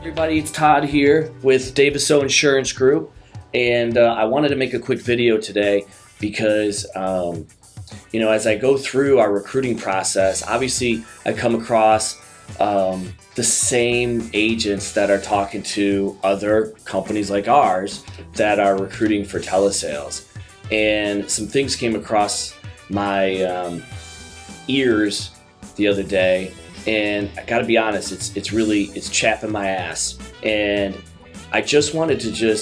Everybody, it's Todd here with Daviso Insurance Group, and I wanted to make a quick video today because as I go through our recruiting process, obviously I come across the same agents that are talking to other companies like ours that are recruiting for telesales, and some things came across my ears the other day. And I gotta be honest, it's chapping my ass. And I just wanted to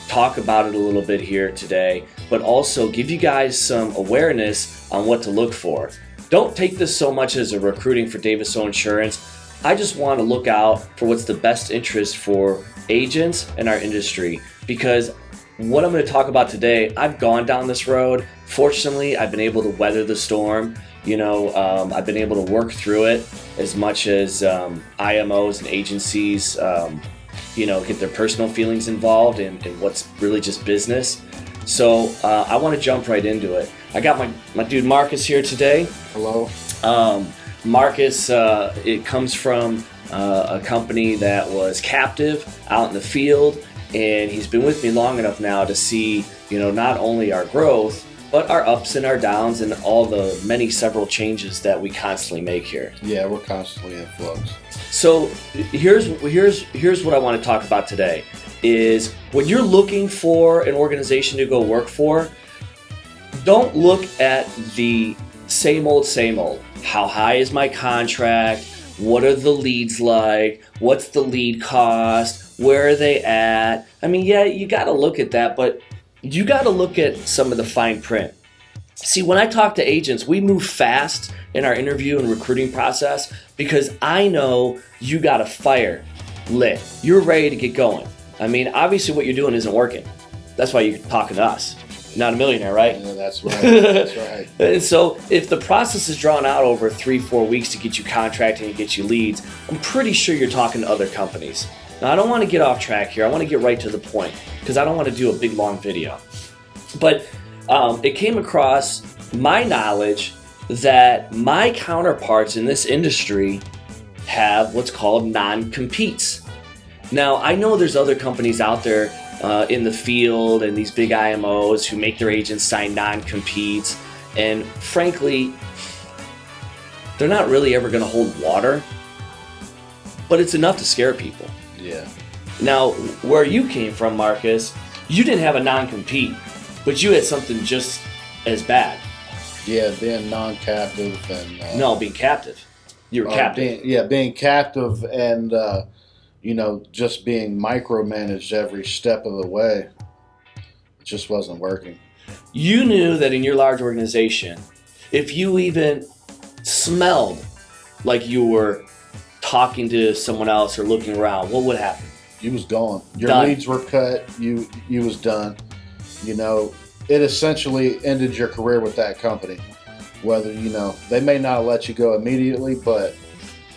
talk about it a little bit here today, but also give you guys some awareness on what to look for. Don't take this so much as a recruiting for Daviso Insurance. I just want to look out for what's the best interest for agents and our industry, because what I'm going to talk about today, I've gone down this road. Fortunately, I've been able to weather the storm. I've been able to work through it as much as IMOs and agencies, get their personal feelings involved in what's really just business. So I want to jump right into it. I got my dude Marcus here today. Hello. Marcus, it comes from a company that was captive out in the field, and he's been with me long enough now to see, not only our growth, but our ups and our downs and all the several changes that we constantly make here. Yeah, we're constantly in flux. So here's what I want to talk about today is when you're looking for an organization to go work for, don't look at the same old. How high is my contract? What are the leads like? What's the lead cost? Where are they at? I mean, yeah, you got to look at that, but you got to look at some of the fine print. See, when I talk to agents, we move fast in our interview and recruiting process because I know you got a fire lit. You're ready to get going. I mean, obviously what you're doing isn't working. That's why you're talking to us. You're not a millionaire, right? Yeah, that's right. That's right. And so if the process is drawn out over 3-4 weeks to get you contracting and get you leads, I'm pretty sure you're talking to other companies. Now, I don't want to get off track here. I want to get right to the point because I don't want to do a big, long video. But it came across my knowledge that my counterparts in this industry have what's called non-competes. Now, I know there's other companies out there in the field and these big IMOs who make their agents sign non-competes. And frankly, they're not really ever going to hold water, but it's enough to scare people. Yeah. Now, where you came from, Marcus, you didn't have a non-compete, but you had something just as bad. Yeah, being non-captive and... No, being captive. You were captive. Being captive and, just being micromanaged every step of the way. It just wasn't working. You knew that in your large organization, if you even smelled like you were talking to someone else or looking around, what would happen? You was gone. Your Done. leads were cut. You was done. It essentially ended your career with that company. Whether, they may not let you go immediately, but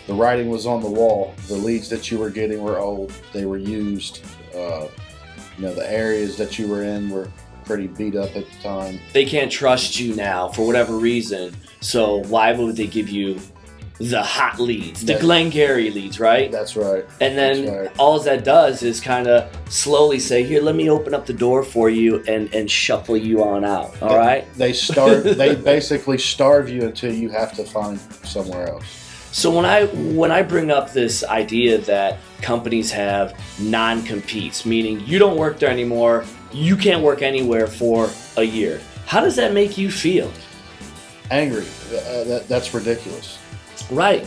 the writing was on the wall. The leads that you were getting were old. They were used. The areas that you were in were pretty beat up at the time. They can't trust you now for whatever reason, so why would they give you the hot leads, the Glengarry leads, right? That's right. And then all that does is kind of slowly say, here, let me open up the door for you and shuffle you on out, all right? They basically starve you until you have to find somewhere else. So when I bring up this idea that companies have non-competes, meaning you don't work there anymore, you can't work anywhere for a year, how does that make you feel? Angry. That's ridiculous. Right.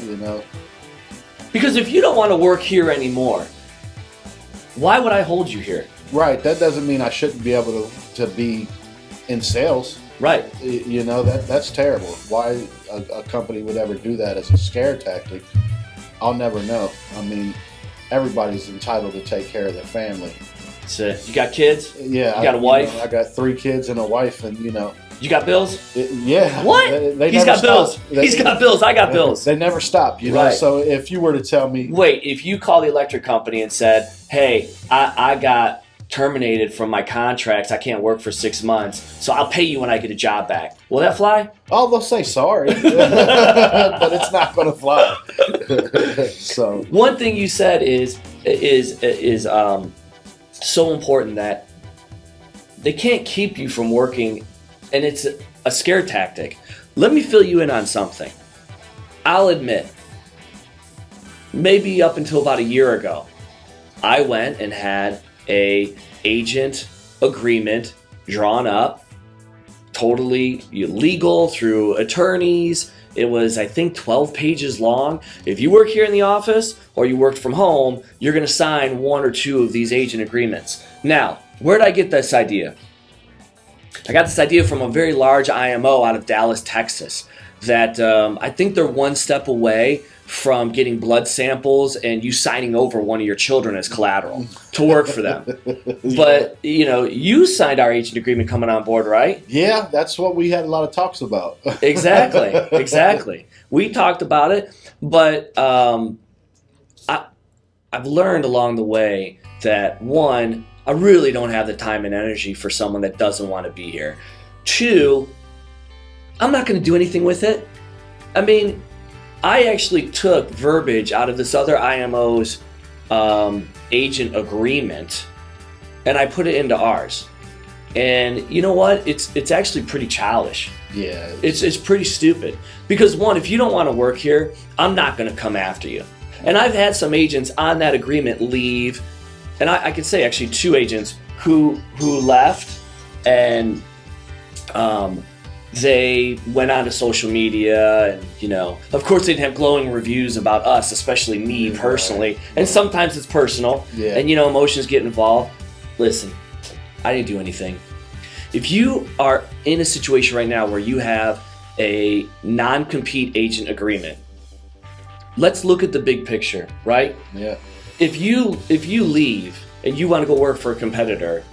Because if you don't want to work here anymore, why would I hold you here? Right. That doesn't mean I shouldn't be able to be in sales. Right. That's terrible. Why a company would ever do that as a scare tactic, I'll never know. I mean, everybody's entitled to take care of their family. That's it. You got kids? Yeah. You got a wife? I got 3 kids and a wife, and You got bills? Yeah. What? They He's got bills. He's got bills. I got bills. They never stop, Right. So if you were to tell me... Wait, if you call the electric company and said, hey, I got terminated from my contracts. I can't work for 6 months, so I'll pay you when I get a job back. Will that fly? Oh, they'll say sorry, but it's not going to fly. So one thing you said is so important, that they can't keep you from working, and it's a scare tactic. Let me fill you in on something. I'll admit, maybe up until about a year ago, I went and had a agent agreement drawn up, totally legal through attorneys. It was, I think, 12 pages long. If you work here in the office or you worked from home, you're going to sign 1 or 2 of these agent agreements. Now, where did I get this idea? I got this idea from a very large IMO out of Dallas, Texas, that I think they're one step away from getting blood samples and you signing over one of your children as collateral to work for them. But, you know, you signed our agent agreement coming on board, right? yeah, that's what we had a lot of talks about. Exactly. We talked about it, but I've learned along the way that, one, I really don't have the time and energy for someone that doesn't want to be here. 2, I'm not going to do anything with it. I mean, I actually took verbiage out of this other IMO's agent agreement, and I put it into ours. And you know what? It's actually pretty childish. Yeah, It's pretty stupid. Because, one, if you don't want to work here, I'm not going to come after you. And I've had some agents on that agreement leave, and I could say actually 2 agents who left, and they went on to social media, and, you know, of course they'd have glowing reviews about us, especially me personally. And sometimes it's personal, and, you know, emotions get involved. Listen, I didn't do anything. If you are in a situation right now where you have a non-compete agent agreement, let's look at the big picture, right? Yeah. If you leave and you want to go work for a competitor,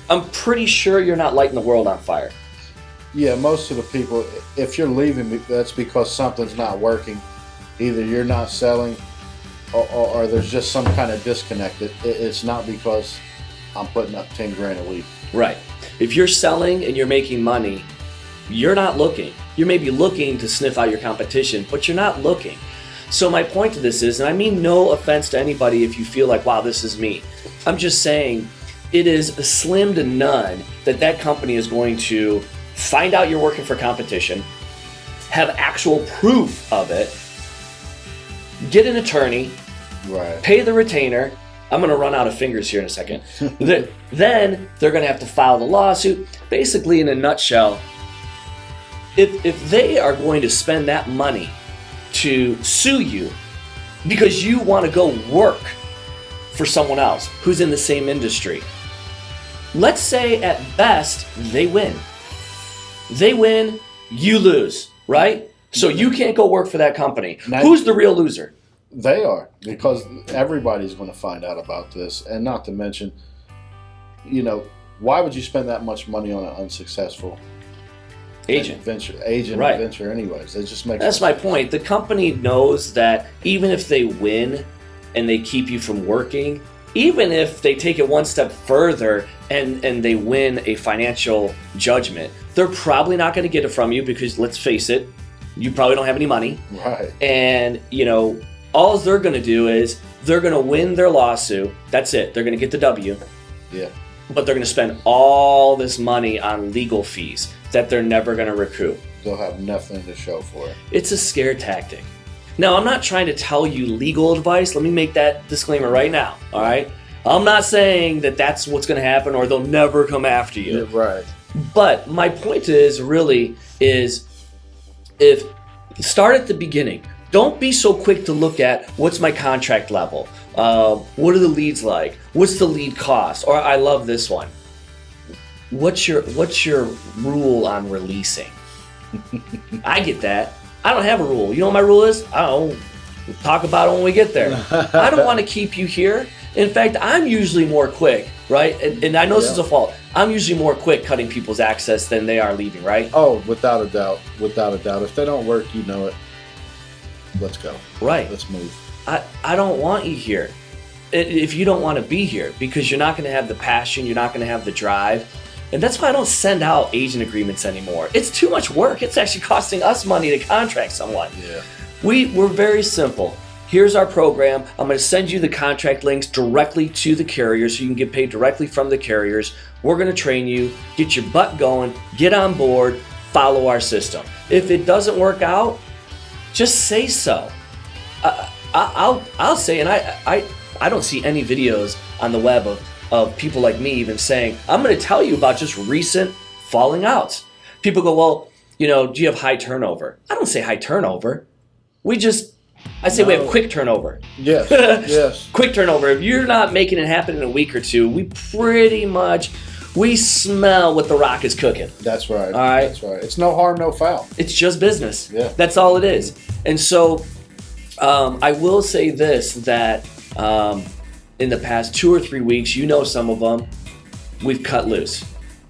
I'm pretty sure you're not lighting the world on fire. Yeah, most of the people, if you're leaving, that's because something's not working. Either you're not selling, or there's just some kind of disconnect. It's not because I'm putting up 10 grand a week. Right. If you're selling and you're making money, you're not looking. You may be looking to sniff out your competition, but you're not looking. So my point to this is, and I mean no offense to anybody if you feel like, wow, this is me. I'm just saying it is slim to none that company is going to find out you're working for competition, have actual proof of it, get an attorney, right, pay the retainer. I'm going to run out of fingers here in a second. Then they're going to have to file the lawsuit. Basically, in a nutshell, if they are going to spend that money to sue you because you want to go work for someone else who's in the same industry, let's say at best they win. They win, you lose, right? So you can't go work for that company. Now, who's the real loser? They are, because everybody's going to find out about this. And not to mention, you know, why would you spend that much money on an unsuccessful agent right. Venture anyways? It just makes That's my point. The company knows that even if they win and they keep you from working, even if they take it one step further and they win a financial judgment, they're probably not going to get it from you because, let's face it, you probably don't have any money. Right. And, you know, all they're going to do is they're going to win their lawsuit. That's it. They're going to get the W. Yeah. But they're going to spend all this money on legal fees that they're never going to recoup. They'll have nothing to show for it. It's a scare tactic. Now, I'm not trying to tell you legal advice. Let me make that disclaimer right now, all right? I'm not saying that that's what's going to happen or they'll never come after you. Yeah, right. But my point is if start at the beginning. Don't be so quick to look at what's my contract level. What are the leads like? What's the lead cost? Or I love this one. What's your rule on releasing? I get that. I don't have a rule. You know what my rule is? I don't know. We'll talk about it when we get there. I don't want to keep you here. In fact, I'm usually more quick, right? And I know this is a fault. I'm usually more quick cutting people's access than they are leaving, right? Oh, without a doubt. Without a doubt. If they don't work, you know it. Let's go. Right. Let's move. I don't want you here. if you don't want to be here, because you're not going to have the passion, you're not going to have the drive. And that's why I don't send out agent agreements anymore. It's too much work. It's actually costing us money to contract someone. Yeah. We're very simple. Here's our program. I'm going to send you the contract links directly to the carriers so you can get paid directly from the carriers. We're going to train you, get your butt going, get on board, follow our system. If it doesn't work out, just say so. I'll say, and I don't see any videos on the web of people like me even saying, I'm going to tell you about just recent falling outs. People go, well, do you have high turnover? I don't say high turnover. I say we have quick turnover. Yes, yes. Quick turnover. If you're not making it happen in a week or two, we smell what the rock is cooking. That's right. All right? That's right. It's no harm, no foul. It's just business. Yeah. That's all it is. And so I will say this, that in the past 2 or 3 weeks, some of them, we've cut loose.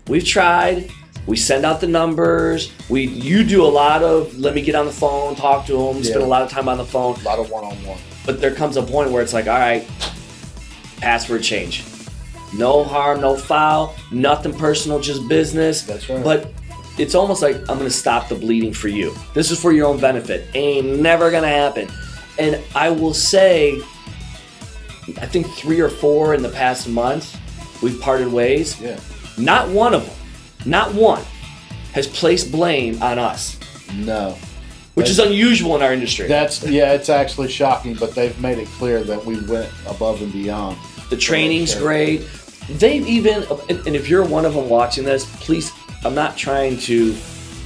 We've tried. We send out the numbers. You do a lot of, let me get on the phone, talk to them, spend a lot of time on the phone. A lot of one-on-one. But there comes a point where it's like, all right, password change. No harm, no foul, nothing personal, just business. That's right. But it's almost like, I'm going to stop the bleeding for you. This is for your own benefit. Ain't never going to happen. And I will say, I think 3 or 4 in the past month, we've parted ways. Yeah. Not one of them. Not one has placed blame on us. No. Which is unusual in our industry. It's actually shocking, but they've made it clear that we went above and beyond. The training's great. They've even, and if you're one of them watching this, please, I'm not trying to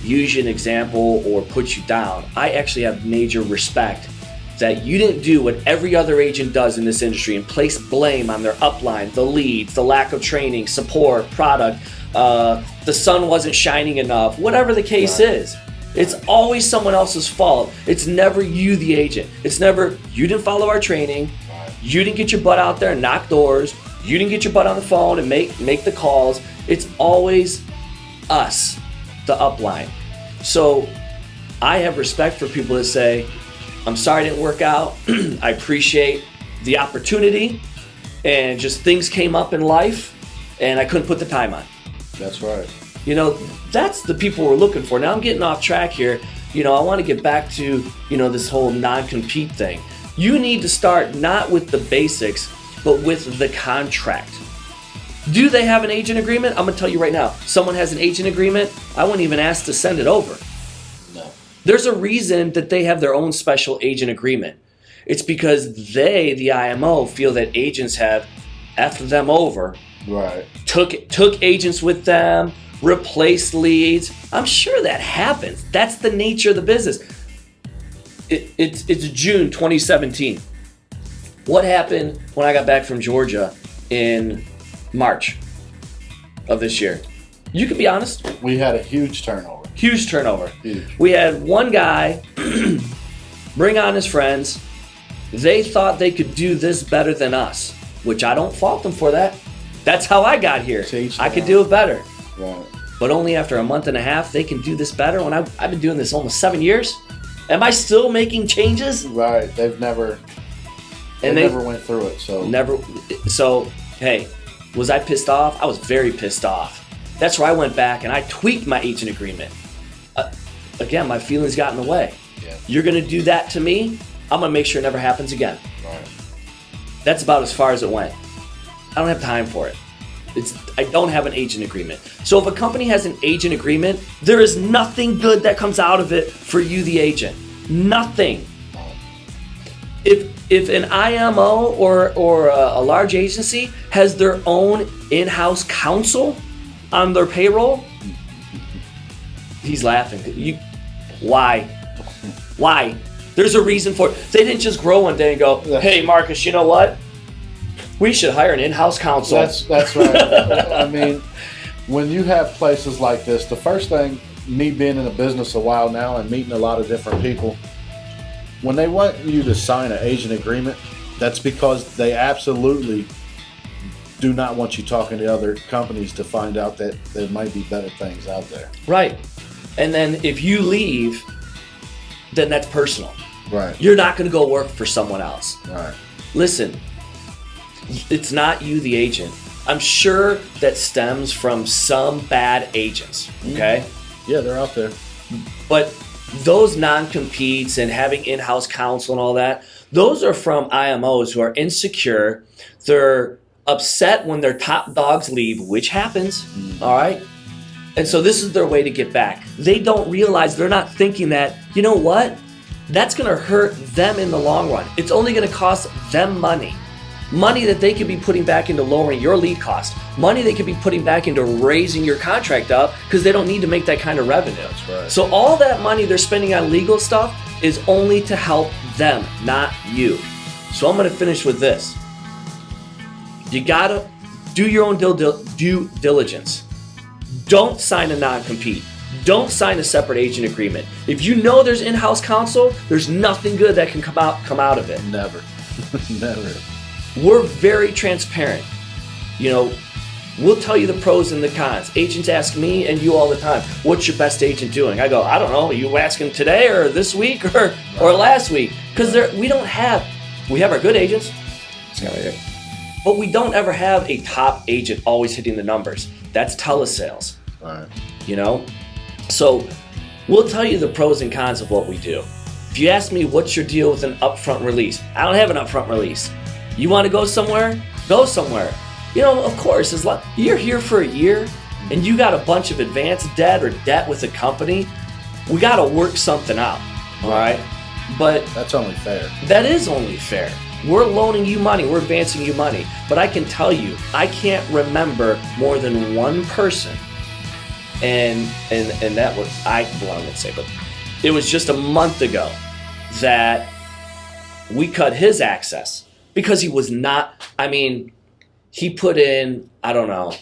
use you an example or put you down. I actually have major respect that you didn't do what every other agent does in this industry and place blame on their upline, the leads, the lack of training, support, product, the sun wasn't shining enough, whatever the case is. It's always someone else's fault. It's never you, the agent. It's never, you didn't follow our training, you didn't get your butt out there and knock doors, you didn't get your butt on the phone and make the calls. It's always us, the upline. So I have respect for people that say, I'm sorry it didn't work out. I appreciate the opportunity, and just things came up in life and I couldn't put the time on. That's right. That's the people we're looking for. Now I'm getting off track here. I want to get back to, this whole non-compete thing. You need to start not with the basics, but with the contract. Do they have an agent agreement? I'm going to tell you right now. Someone has an agent agreement, I wouldn't even ask to send it over. No. There's a reason that they have their own special agent agreement. It's because they, the IMO, feel that agents have effed them over. Right. Took agents with them, replaced leads. I'm sure that happens. That's the nature of the business. It's June 2017. What happened when I got back from Georgia in March of this year? You can be honest. We had a huge turnover. Huge turnover. Huge. We had one guy bring on his friends. They thought they could do this better than us, which I don't fault them for that. That's how I got here. I could do it better. Right. But only after a month and a half, they can do this better when I've been doing this almost 7 years. Am I still making changes? Right. They never went through it. So hey, was I pissed off? I was very pissed off. That's where I went back and I tweaked my agent agreement. Again, my feelings got in the way. Yeah. You're going to do that to me, I'm going to make sure it never happens again. Right. That's about as far as it went. I don't have time for it. I don't have an agent agreement. So if a company has an agent agreement, there is nothing good that comes out of it for you, the agent. Nothing. If an IMO or a large agency has their own in-house counsel on their payroll, he's laughing. Why? There's a reason for it. They didn't just grow one day and go, hey, Marcus, you know what? We should hire an in-house counsel. That's right. I mean, when you have places like this, the first thing, me being in the business a while now and meeting a lot of different people, when they want you to sign an agent agreement, that's because they absolutely do not want you talking to other companies to find out that there might be better things out there. Right. And then if you leave, then that's personal. Right. You're not going to go work for someone else. Right. Listen, It's not you, the agent. I'm sure that stems from some bad agents, okay? Yeah, they're out there. But those non-competes and having in-house counsel and all that, those are from IMOs who are insecure. They're upset when their top dogs leave, which happens, all right? And so this is their way to get back. They don't realize, they're not thinking that, you know what? That's gonna hurt them in the long run. It's only gonna cost them money. Money that they could be putting back into lowering your lead cost. Money they could be putting back into raising your contract up because they don't need to make that kind of revenue. That's right. So all that money they're spending on legal stuff is only to help them, not you. So I'm gonna finish with this. You gotta do your own due diligence. Don't sign a non-compete. Don't sign a separate agent agreement. If you know there's in-house counsel, there's nothing good that can come out of it. Never. Never. We're very transparent. You know, we'll tell you the pros and the cons. Agents ask me and you all the time, what's your best agent doing? I go, I don't know. Are you asking today or this week or last week? Because we have our good agents, but we don't ever have a top agent always hitting the numbers. That's telesales. Right. You know? So we'll tell you the pros and cons of what we do. If you ask me what's your deal with an upfront release, I don't have an upfront release. You want to go somewhere? Go somewhere. You know, of course, you're here for a year and you got a bunch of advance debt or debt with a company, we got to work something out, all right? But that's only fair. That is only fair. We're loaning you money, we're advancing you money. But I can tell you, I can't remember more than one person, and that was, I would say, but it was just a month ago that we cut his access because he was not, he put in, I don't know,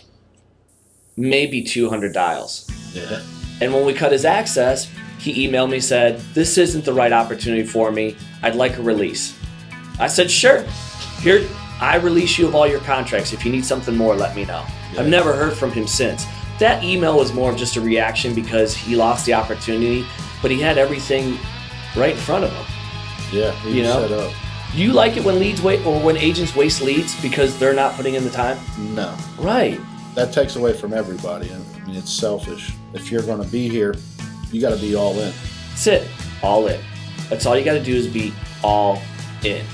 maybe 200 dials. Yeah. And when we cut his access, he emailed me, said, this isn't the right opportunity for me. I'd like a release. I said, sure. Here, I release you of all your contracts. If you need something more, let me know. Yeah. I've never heard from him since. That email was more of just a reaction because he lost the opportunity, but he had everything right in front of him. Yeah, he was set up. Do you like it when when agents waste leads because they're not putting in the time? No. Right. That takes away from everybody. I mean, it's selfish. If you're going to be here, you got to be all in. That's it. All in. That's all you got to do is be all in.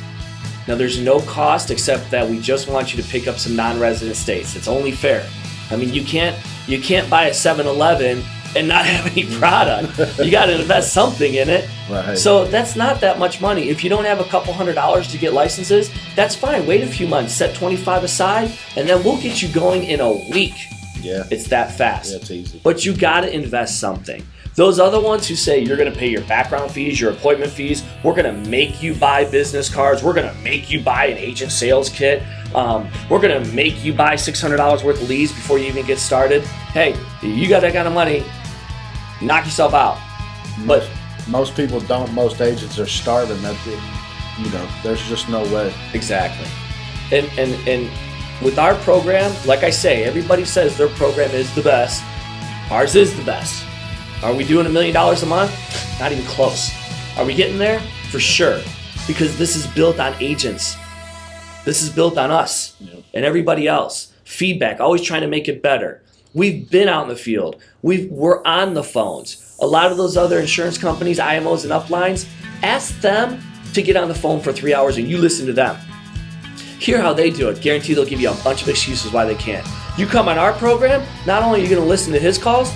Now, there's no cost except that we just want you to pick up some non-resident states. It's only fair. I mean, you can't buy a 7-Eleven and not have any product. You got to invest something in it. Right. So that's not that much money. If you don't have a couple $100s to get licenses, that's fine. Wait a few months, set 25 aside, and then we'll get you going in a week. Yeah. It's that fast. Yeah, it's easy. But you got to invest something. Those other ones who say you're going to pay your background fees, your appointment fees, we're going to make you buy business cards, we're going to make you buy an agent sales kit, we're going to make you buy $600 worth of leads before you even get started. Hey, you got that kind of money, knock yourself out. But most people don't. Most agents are starving. There's just no way. Exactly. And with our program, like I say, everybody says their program is the best. Ours is the best. Are we doing $1 million a month? Not even close. Are we getting there? For sure. Because this is built on agents. This is built on us and everybody else. Feedback, always trying to make it better. We've been out in the field. We're on the phones. A lot of those other insurance companies, IMOs and uplines, ask them to get on the phone for 3 hours and you listen to them. Hear how they do it. Guarantee they'll give you a bunch of excuses why they can't. You come on our program, not only are you going to listen to his calls,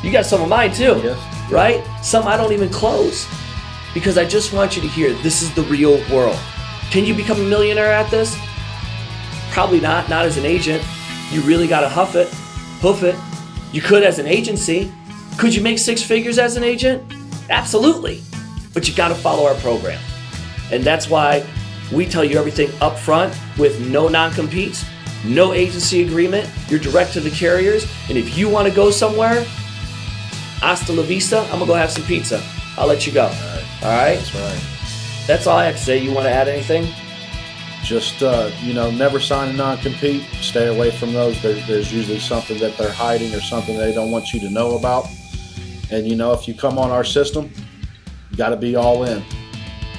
you got some of mine too, yes. Right? Some I don't even close because I just want you to hear this is the real world. Can you become a millionaire at this? Probably not as an agent. You really got to hoof it. You could as an agency. Could you make 6 figures as an agent? Absolutely. But you got to follow our program. And that's why we tell you everything up front with no non-competes, no agency agreement. You're direct to the carriers. And if you want to go somewhere, hasta la vista, I'm going to go have some pizza. I'll let you go. All right? That's right. That's all I have to say. You want to add anything? Just, never sign a non-compete. Stay away from those. There's usually something that they're hiding or something they don't want you to know about. And, if you come on our system, you got to be all in.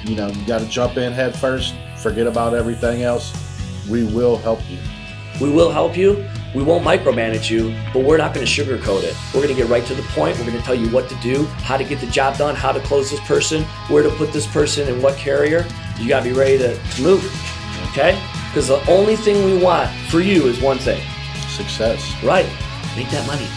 You got to jump in head first. Forget about everything else. We will help you. We will help you. We won't micromanage you, but we're not going to sugarcoat it. We're going to get right to the point. We're going to tell you what to do, how to get the job done, how to close this person, where to put this person in what carrier. You got to be ready to move, okay? Because the only thing we want for you is one thing. Success. Right. Make that money.